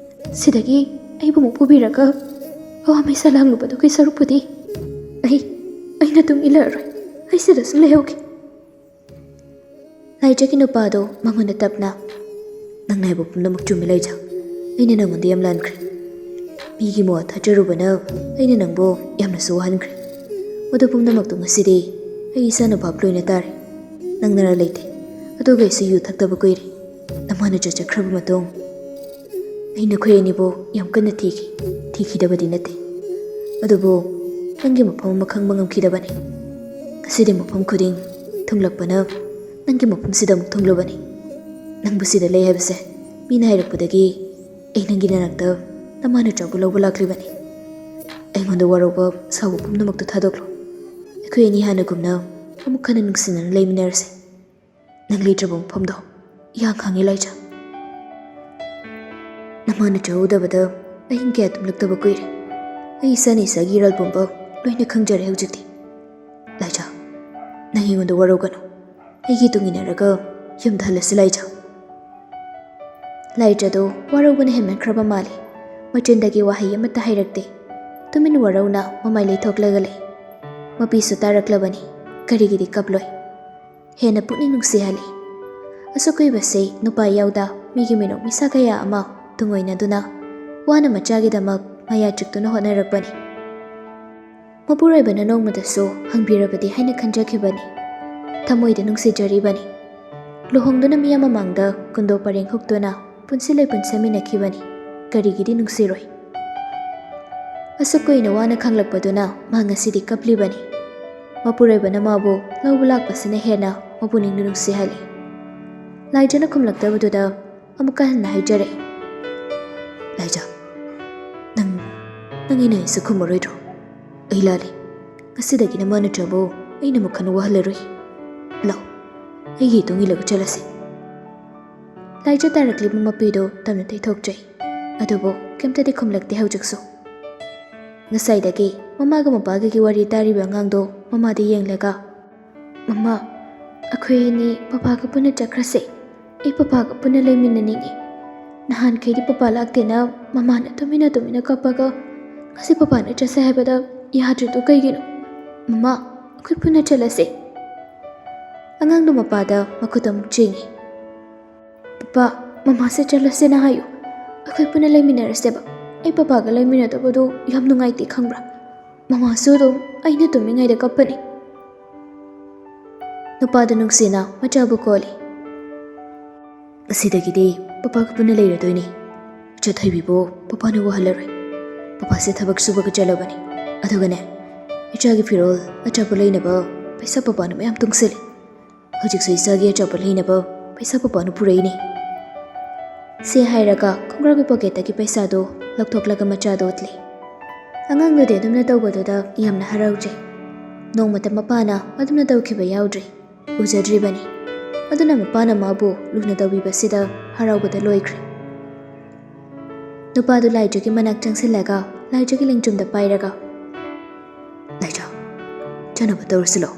ꯁꯤꯗꯒꯤ ꯑꯩꯕꯨ ꯑꯃꯨꯛ ꯄꯨꯕꯤꯔꯒ ꯑꯋꯥ ꯃꯩꯁꯥ ꯂꯥꯡꯂꯨꯕꯗꯨꯒꯤ ꯁꯔꯨꯛꯄꯨꯗꯤ ꯑꯩꯅ ꯇꯨꯡ ꯏꯜꯂꯔꯣꯏ ꯑꯩ ꯁꯤꯗ ꯁꯨꯝ ꯂꯩꯍꯧꯒꯦ ꯂꯥꯏꯖꯒꯤ ꯅꯨꯄꯥꯗꯣ ꯃꯉꯣꯟꯗ ꯇꯞꯅ ꯅꯪꯅ ꯍꯥꯏꯕ ꯄꯨꯝꯅꯃꯛ ꯆꯨꯝꯃꯤ ꯂꯩꯖ ꯑꯩꯅ ꯅꯪꯉꯣꯟꯗ ꯌꯥꯝ ꯂꯥꯟꯈ꯭ꯔꯦ ꯃꯤꯒꯤ ꯃꯣꯠ ꯊꯥꯖꯔꯨꯕꯅ ꯑꯩꯅ ꯅꯪꯕꯨ ꯌꯥꯝꯅꯁꯨ ꯋꯥꯍꯟꯈ꯭ꯔꯦ ꯃꯗꯨ ꯄꯨꯝꯅꯃꯛꯇꯣ ꯉꯁꯤꯗꯤ ꯑꯩ ꯏꯁꯥꯅ ꯚꯥꯞ ꯂꯣꯏꯅ ꯇꯥꯔꯦ ꯅꯪꯅꯔ ꯂꯩꯇꯦ ꯑꯗꯨꯒ ꯑꯩꯁꯨ ꯌꯨ ꯊꯛꯇꯕ ꯀꯨꯏꯔꯦ ꯅꯃꯥꯅ ꯆꯠꯆꯈ꯭ꯔꯕ ꯃꯇꯨꯡ ꯑꯩ ꯅꯈꯣꯏ ꯑꯅꯤꯕꯨ ꯌꯥꯝ ꯀꯟꯅ ꯊꯤꯈꯤꯗꯕꯗꯤ ꯅꯠꯇꯦ ꯑꯗꯨꯕꯨ ꯅꯪꯒꯤ ꯃꯐꯝ ꯑꯃ ꯈꯪꯕ ꯉꯝꯈꯤꯗꯕꯅꯤ ꯉꯁꯤꯗꯤ ꯃꯐꯝ ꯈꯨꯗꯤꯡ ꯊꯨꯡꯂꯛꯄꯅ ꯅꯪꯒꯤ ꯃꯐꯝꯁꯤꯗ ꯑꯃꯨꯛ ꯊꯨꯡꯂꯕꯅꯤ ꯅꯪꯕꯨ ꯁꯤꯗ ꯂꯩ ꯍꯥꯏꯕꯁꯦ ꯃꯤꯅ ꯍꯥꯏꯔꯛꯄꯗꯒꯤ ꯑꯩ ꯅꯪꯒꯤ ꯅꯅꯥꯛꯇ ꯅꯃꯥꯅ ꯆꯥꯎꯕ ꯂꯧꯕ ꯂꯥꯛꯂꯤꯕꯅꯤ ꯑꯩꯉꯣꯟꯗ ꯋꯥꯔꯧꯕ ꯁꯥꯎꯕ ꯄꯨꯝꯅꯃꯛꯇꯣ ꯊꯥꯗꯣꯛꯂꯣ ꯑꯩꯈꯣꯏ ꯑꯅꯤ ꯍꯥꯟꯅꯒꯨꯝꯅ ꯑꯃꯨꯛ ꯍꯟꯅ ꯅꯨꯡꯁꯤꯅꯅ ꯂꯩꯃꯤꯟꯅꯔꯁꯦ ꯅꯪ ꯂꯩꯇ꯭ꯔꯕ ꯃꯐꯝꯗꯣ ꯏꯍꯥꯡ ꯈꯥꯡꯉꯦ ꯂꯥꯏꯖꯥ ꯅꯃꯥꯅ ꯆꯥꯎꯗꯕꯗ ꯑꯍꯤꯡ ꯀꯌꯥ ꯇꯨꯝꯂꯛꯇꯕ ꯀꯨꯏꯔꯦ ꯑꯩ ꯏꯁꯥꯅ ꯏꯁꯥꯒꯤ ꯏꯔꯥꯜ ꯄꯨꯝꯕ ꯂꯣꯏꯅ ꯈꯪꯖꯔꯦ ꯍꯧꯖꯤꯛꯇꯤ ꯂꯥꯏꯖꯥ ꯅꯪ ꯑꯩꯉꯣꯟꯗ ꯋꯥꯔꯧꯒꯅꯨ ꯑꯩꯒꯤ ꯇꯨꯡ ꯏꯟꯅꯔꯒ ꯌꯨꯝꯗ ꯍꯜꯂꯁꯤ ꯂꯥꯏꯖꯥ ꯂꯥꯏꯖꯥꯗꯣ ꯋꯥꯔꯧꯕꯅ ꯍꯦꯟꯃꯟꯈ꯭ꯔꯕ ꯃꯥꯜꯂꯤ ꯃꯆꯤꯟꯗꯒꯤ ꯋꯥꯍꯩ ꯑꯃꯠꯇ ꯍꯥꯏꯔꯛꯇꯦ ꯇꯨꯃꯤꯟ ꯋꯥꯔꯧꯅ ꯃꯃꯥꯏ ꯂꯩꯊꯣꯛꯂꯒ ꯂꯩ ꯃꯄꯤꯁꯨ ꯇꯥꯔꯛꯂꯕꯅꯤ ꯀꯔꯤꯒꯤꯗꯤ ꯀꯞꯂꯣꯏ ꯍꯦꯟꯅ ꯄꯨꯛꯅꯤꯡ ꯅꯨꯡꯁꯤꯍꯜꯂꯤ ꯑꯁꯨꯛ ꯀꯨꯏꯕꯁꯤ ꯅꯨꯄꯥ ꯌꯥꯎꯗ ꯃꯤꯒꯤ ꯃꯤꯅꯣꯛ ꯃꯤꯁꯥ ꯀꯌꯥ ꯑꯃ ꯇꯨꯡꯑꯣꯏꯅꯗꯨꯅ ꯋꯥꯅ ꯃꯆꯥꯒꯤꯗꯃꯛ ꯃꯌꯥ ꯆꯤꯛꯇꯨꯅ ꯍꯣꯠꯅꯔꯛꯄꯅꯤ ꯃꯄꯨꯔꯣꯏꯕꯅ ꯅꯣꯡꯃꯗꯁꯨ ꯍꯪꯕꯤꯔꯕꯗꯤ ꯍꯥꯏꯅ ꯈꯟꯖꯈꯤꯕꯅꯤ ꯊꯃꯣꯏꯗ ꯅꯨꯡꯁꯤꯖꯔꯤꯕꯅꯤ ꯂꯨꯍꯣꯡꯗꯨꯅ ꯃꯤꯌꯥꯝ ꯃꯃꯥꯡꯗ ꯀꯨꯟꯗꯣ ꯄꯔꯦꯡ ꯍꯨꯛꯇꯨꯅ ꯄꯨꯟꯁꯤ ꯂꯩꯄꯨꯟ ꯁꯦꯝꯃꯤꯟꯅꯈꯤꯕꯅꯤ ꯀꯔꯤꯒꯤꯗꯤ ꯅꯨꯡꯁꯤꯔꯣꯏ ꯑꯁꯨꯛ ꯀꯨꯏꯅ ꯋꯥꯅ ꯈꯪꯂꯛꯄꯗꯨꯅ ꯃꯥ ꯉꯁꯤꯗꯤ ꯀꯞꯂꯤꯕꯅꯤ ꯃꯄꯨꯔꯣꯏꯕꯅ ꯃꯥꯕꯨ ꯂꯧꯕ ꯂꯥꯛꯄꯁꯤꯅ ꯍꯦꯟꯅ ꯃꯄꯨꯅꯤꯡꯗ ꯅꯨꯡꯁꯤꯍꯜꯂꯤ ꯂꯥꯏꯖꯅ ꯈꯨꯝꯂꯛꯇꯕꯗꯨꯗ ꯑꯃꯨꯛꯀ ꯍꯟꯅ ꯍꯥꯏꯖꯔꯛꯏ ꯂꯥꯏꯖꯥ ꯅꯪ ꯑꯩꯅ ꯑꯩꯁꯨ ꯈꯨꯝꯃꯔꯣꯏꯗ꯭ꯔꯣ ꯑꯩ ꯂꯥꯜꯂꯤ ꯉꯁꯤꯗꯒꯤ ꯅꯃꯥ ꯅꯠꯇ꯭ꯔꯕꯨ ꯑꯩꯅ ꯑꯃꯨꯛ ꯍꯟꯅ ꯋꯥꯍꯜꯂꯔꯣꯏ ꯂꯥꯛ ꯑꯩꯒꯤ ꯏꯇꯨꯡ ꯏꯜꯂꯒ ꯆꯠꯂꯁꯤ ꯂꯥꯏꯖ ꯇꯥꯔꯛꯂꯤꯕ ꯃꯄꯤꯗꯣ ꯇꯞꯅ ꯇꯩꯊꯣꯛꯆꯩ ꯑꯗꯨꯕꯨ ꯀꯩꯝꯇꯗꯤ ꯈꯨꯝꯂꯛꯇꯦ ꯍꯧꯖꯤꯛꯁꯨ ꯉꯁꯥꯏꯗꯒꯤ ꯃꯃꯥꯒ ꯃꯄꯥꯒꯒꯤ ꯋꯥꯔꯤ ꯇꯥꯔꯤꯕ ꯑꯉꯥꯡꯗꯣ ꯃꯃꯥꯗ ꯌꯦꯡꯂꯒ ꯃꯃꯥ ꯑꯩꯈꯣꯏ ꯑꯅꯤ ꯄꯄꯥꯒ ꯄꯨꯟꯅ ꯆꯠꯈ꯭ꯔꯁꯦ ꯑꯩ ꯄꯄꯥꯒ ꯄꯨꯟꯅ ꯂꯩꯃꯤꯟꯅꯅꯤꯡꯉꯤ ꯅꯍꯥꯟꯈꯩꯗꯤ ꯄꯄꯥ ꯂꯥꯛꯇꯦꯅ ꯃꯃꯥꯅ ꯇꯨꯃꯤꯟꯅ ꯀꯞꯄꯒ ꯉꯁꯤ ꯄꯄꯥꯅ ꯆꯠꯁꯦ ꯍꯥꯏꯕꯗ ꯌꯥꯗ꯭ꯔꯤꯗꯣ ꯀꯩꯒꯤꯅꯣ ꯃꯃꯥ ꯑꯩꯈꯣꯏ ꯄꯨꯟꯅ ꯆꯠꯂꯁꯦ ꯑꯉꯥꯡꯗꯣ ꯃꯄꯥꯗ ꯃꯈꯨꯠ ꯑꯃꯨꯛ ꯆꯤꯡꯉꯤ ꯄꯄꯥ ꯃꯃꯥꯁꯦ ꯆꯠꯂꯁꯦꯅ ꯍꯥꯏꯌꯨ ꯑꯩꯈꯣꯏ ꯄꯨꯟꯅ ꯂꯩꯃꯤꯟꯅꯔꯁꯦꯕ ꯑꯩ ꯄꯄꯥꯒ ꯂꯩꯃꯤꯟꯅꯗꯕꯗꯣ ꯌꯥꯝ ꯅꯨꯡꯉꯥꯏꯇꯦ ꯈꯪꯕ꯭ꯔꯥ ꯃꯃꯥꯁꯨ ꯑꯗꯨꯝ ꯑꯩꯅ ꯇꯨꯝꯃꯤꯉꯩꯗ ꯀꯞꯄꯅꯤ ꯅꯨꯄꯥꯗ ꯅꯨꯡꯁꯤꯅ ꯃꯆꯥꯕꯨ ꯀꯣꯜꯂꯤ ꯑꯁꯤꯗꯒꯤꯗꯤ ꯄꯄꯥꯒ ꯄꯨꯟꯅ ꯂꯩꯔꯗꯣꯏꯅꯤ ꯆꯠꯊꯣꯏꯕꯤꯕꯨ ꯄꯄꯥꯅ ꯋꯥꯍꯜꯂꯔꯣꯏ ꯄꯄꯥꯁꯦ ꯊꯕꯛ ꯁꯨꯕꯒ ꯆꯠꯂꯕꯅꯤ ꯑꯗꯨꯒꯅꯦ ꯏꯆꯥꯒꯤ ꯐꯤꯔꯣꯜ ꯑꯆꯥꯄꯣꯠ ꯂꯩꯅꯕ ꯄꯩꯁꯥ ꯄꯄꯥꯅ ꯃꯌꯥꯝ ꯇꯨꯡꯁꯤꯜꯂꯤ ꯍꯧꯖꯤꯛꯁꯨ ꯏꯆꯥꯒꯤ ꯑꯆꯥꯄꯣꯠ ꯂꯩꯅꯕ ꯄꯩꯁꯥ ꯄꯄꯥꯅ ꯄꯨꯔꯛꯏꯅꯤ ꯁꯤ ꯍꯥꯏꯔꯒ ꯈꯣꯡꯒ꯭ꯔꯥꯎꯒꯤ ꯄꯣꯀꯦꯠꯇꯒꯤ ꯄꯩꯁꯥꯗꯣ ꯂꯧꯊꯣꯛꯂꯒ ꯃꯆꯥꯗꯣ ꯎꯠꯂꯤ ꯑꯉꯥꯡꯗꯨꯗꯤ ꯑꯗꯨꯝꯅ ꯇꯧꯕꯗꯨꯗ ꯌꯥꯝꯅ ꯍꯔꯥꯎꯖꯩ ꯅꯣꯡꯃꯇ ꯃꯄꯥꯅ ꯑꯗꯨꯝꯅ ꯇꯧꯈꯤꯕ ꯌꯥꯎꯗ꯭ꯔꯤ ꯎꯖꯗ꯭ꯔꯤꯕꯅꯤ ꯑꯗꯨꯅ ꯃꯄꯥꯅ ꯃꯥꯕꯨ ꯂꯨꯅ ꯇꯧꯕꯤꯕꯁꯤꯗ ꯍꯔꯥꯎꯕꯗ ꯂꯣꯏꯈ꯭ꯔꯦ ꯅꯨꯄꯥꯗꯨ ꯂꯥꯏꯖꯒꯤ ꯃꯅꯥꯛ ꯆꯪꯁꯤꯜꯂꯒ ꯂꯥꯏꯖꯒꯤ ꯂꯦꯡꯖꯨꯝꯗ ꯄꯥꯏꯔꯒ ꯂꯥꯏꯖ ꯆꯥꯅꯕ ꯇꯧꯔꯁꯤꯂꯣ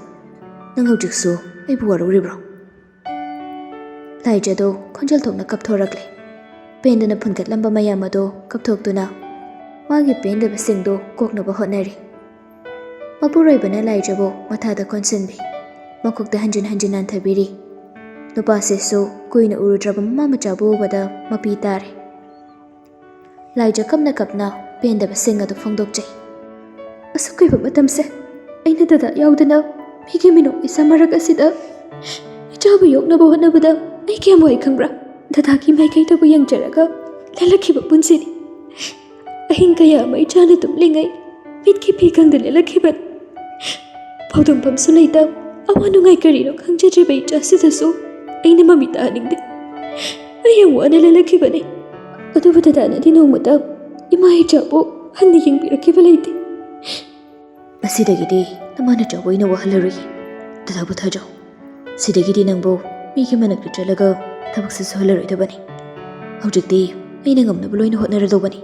ꯅꯪ ꯍꯧꯖꯤꯛꯁꯨ ꯑꯩꯕꯨ ꯋꯥꯔꯧꯔꯤꯕ꯭ꯔꯣ ꯂꯥꯏꯖꯗꯣ ꯈꯣꯟꯖꯦꯜ ꯊꯣꯛꯅ ꯀꯞꯊꯣꯔꯛꯂꯦ ꯄꯦꯟꯗꯅ ꯐꯨꯟꯒꯠꯂꯝꯕ ꯃꯌꯥꯝ ꯑꯗꯣ ꯀꯞꯊꯣꯛꯇꯨꯅ ꯃꯥꯒꯤ ꯄꯦꯟꯗꯕꯁꯤꯡꯗꯣ ꯀꯣꯛꯅꯕ ꯍꯣꯠꯅꯔꯤ ꯃꯄꯨꯔꯣꯏꯕꯅ ꯂꯥꯏꯖꯕꯨ ꯃꯊꯥꯗ ꯀꯣꯟꯁꯤꯟꯕꯤ ꯃꯀꯣꯛꯇ ꯍꯟꯖꯤꯟ ꯍꯟꯖꯤꯟ ꯅꯥꯟꯊꯕꯤꯔꯤ ꯅꯨꯄꯥꯁꯤꯁꯨ ꯀꯨꯏꯅ ꯎꯔꯨꯗ꯭ꯔꯕ ꯃꯃꯥ ꯃꯆꯥꯕꯨ ꯎꯕꯗ ꯃꯄꯤ ꯇꯥꯔꯦ ꯂꯥꯏꯖ ꯀꯞꯅ ꯀꯞꯅ ꯄꯦꯟꯗꯕꯁꯤꯡ ꯑꯗꯨ ꯐꯣꯡꯗꯣꯛꯆꯩ ꯑꯁꯨꯛ ꯀꯨꯏꯕ ꯃꯇꯝꯁꯦ ꯑꯩꯅ ꯗꯗꯥ ꯌꯥꯎꯗꯅ ꯃꯤꯒꯤ ꯃꯤꯅꯣꯛ ꯃꯤꯁꯥ ꯃꯔꯛ ꯑꯁꯤꯗ ꯏꯆꯥꯕꯨ ꯌꯣꯛꯅꯕ ꯍꯣꯠꯅꯕꯗ ꯑꯩ ꯀꯌꯥꯝ ꯋꯥꯏ ꯈꯪꯕ꯭ꯔꯥ ꯗꯗꯥꯒꯤ ꯃꯥꯏꯀꯩꯗꯕꯨ ꯌꯦꯡꯖꯔꯒ ꯂꯦꯜꯂꯛꯈꯤꯕ ꯄꯨꯟꯁꯤꯅꯤ ꯑꯍꯤꯡ ꯀꯌꯥ ꯑꯃ ꯏꯆꯥꯅ ꯇꯨꯝꯂꯤꯉꯩ ꯃꯤꯠꯀꯤ ꯐꯤꯒꯪꯗ ꯂꯦꯜꯂꯛꯈꯤꯕꯅꯤ ꯐꯥꯎꯗꯣꯛꯐꯝꯁꯨ ꯂꯩꯇ ꯑꯋꯥ ꯅꯨꯡꯉꯥꯏ ꯀꯔꯤꯅꯣ ꯈꯪꯖꯗ꯭ꯔꯤꯕ ꯏꯆꯥꯁꯤꯗꯁꯨ ꯑꯩꯅ ꯃꯃꯤ ꯇꯥꯍꯟꯅꯤꯡꯗꯦ ꯑꯩ ꯌꯥꯝ ꯋꯥꯅ ꯂꯦꯜꯂꯛꯈꯤꯕꯅꯤ ꯑꯗꯨꯕꯨ ꯗꯗꯥꯅꯗꯤ ꯅꯣꯡꯃꯇ ꯏꯃꯥ ꯏꯆꯥꯕꯨ ꯍꯟꯅ ꯌꯦꯡꯕꯤꯔꯛꯈꯤꯕ ꯂꯩꯇꯦ ꯃꯁꯤꯗꯒꯤꯗꯤ ꯅꯃꯥꯅ ꯆꯥꯎꯕ ꯑꯩꯅ ꯋꯥꯍꯜꯂꯔꯣꯏꯒꯦ ꯗꯗꯥꯕꯨ ꯊꯥꯖꯧ ꯁꯤꯗꯒꯤꯗꯤ ꯅꯪꯕꯨ ꯃꯤꯒꯤ ꯃꯅꯥꯛꯇ ꯆꯠꯂꯒ ꯊꯕꯛꯁꯦ ꯁꯨꯍꯜꯂꯔꯣꯏꯗꯕꯅꯤ ꯍꯧꯖꯤꯛꯇꯤ ꯑꯩꯅ ꯉꯝꯅꯕ ꯂꯣꯏꯅ ꯍꯣꯠꯅꯔꯗꯧꯕꯅꯤ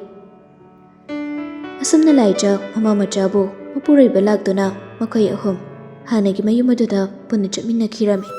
ꯑꯁꯨꯝꯅ ꯂꯥꯏꯖ ꯃꯃꯥ ꯃꯆꯥꯕꯨ ꯃꯄꯨꯔꯣꯏꯕ ꯂꯥꯛꯇꯨꯅ ꯃꯈꯣꯏ ꯑꯍꯨꯝ ꯍꯥꯟꯅꯒꯤ ꯃꯌꯨꯝ ꯑꯗꯨꯗ ꯄꯨꯟꯅ ꯆꯠꯃꯤꯟꯅꯈꯤꯔꯝꯃꯤ꯫